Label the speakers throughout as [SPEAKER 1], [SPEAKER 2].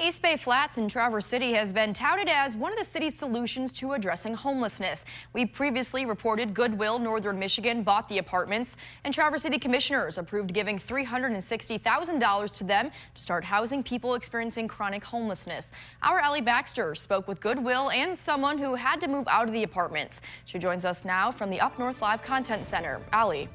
[SPEAKER 1] East Bay Flats in Traverse City has been touted as one of the city's solutions to addressing homelessness. We previously reported Goodwill Northern Michigan bought the apartments, and Traverse City commissioners approved giving $360,000 to them to start housing people experiencing chronic homelessness. Our Allie Baxter spoke with Goodwill and someone who had to move out of the apartments. She joins us now from the UpNorthLive Content Center. Allie.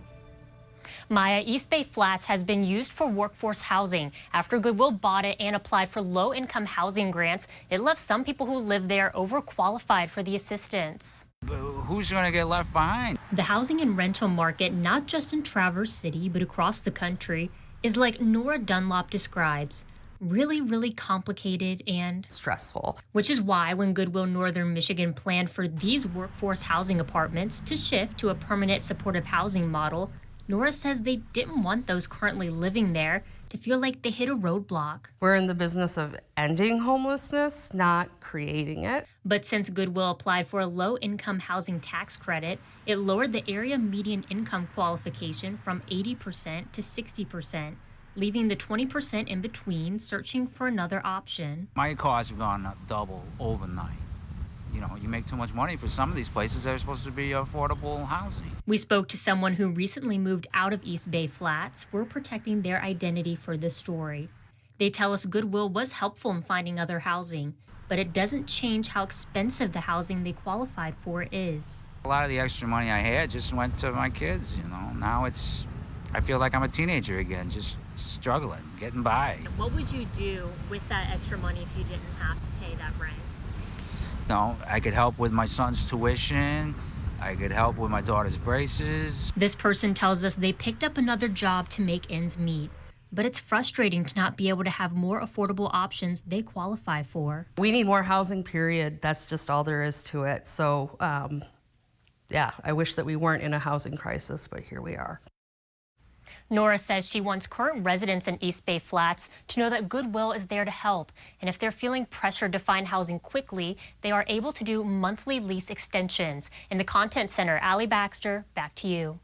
[SPEAKER 2] Maya, East Bay Flats has been used for workforce housing. After Goodwill bought it and applied for low-income housing grants, it left some people who live there overqualified for the assistance.
[SPEAKER 3] Who's going to get left behind?
[SPEAKER 2] The housing and rental market, not just in Traverse City, but across the country, is like Nora Dunlop describes, really complicated and
[SPEAKER 4] stressful.
[SPEAKER 2] Which is why when Goodwill Northern Michigan planned for these workforce housing apartments to shift to a permanent supportive housing model, Nora says they didn't want those currently living there to feel like they hit a roadblock.
[SPEAKER 4] We're in the business of ending homelessness, not creating it.
[SPEAKER 2] But since Goodwill applied for a low-income housing tax credit, it lowered the area median income qualification from 80% to 60%, leaving the 20% in between searching for another option.
[SPEAKER 3] My costs have gone up double overnight. You know, you make too much money for some of these places that are supposed to be affordable housing.
[SPEAKER 2] We spoke to someone who recently moved out of East Bay Flats. We're protecting their identity for this story. They tell us Goodwill was helpful in finding other housing, but it doesn't change how expensive the housing they qualified for is.
[SPEAKER 3] A lot of the extra money I had just went to my kids, you know. Now I feel like I'm a teenager again, just struggling, getting by.
[SPEAKER 2] What would you do with that extra money if you didn't have to pay that rent?
[SPEAKER 3] No, I could help with my son's tuition. I could help with my daughter's braces.
[SPEAKER 2] This person tells us they picked up another job to make ends meet, but it's frustrating to not be able to have more affordable options they qualify for.
[SPEAKER 4] We need more housing, period. That's just all there is to it. So, yeah, I wish that we weren't in a housing crisis, but here we are.
[SPEAKER 2] Nora says she wants current residents in East Bay Flats to know that Goodwill is there to help. And if they're feeling pressured to find housing quickly, they are able to do monthly lease extensions. In the Content Center, Allie Baxter, back to you.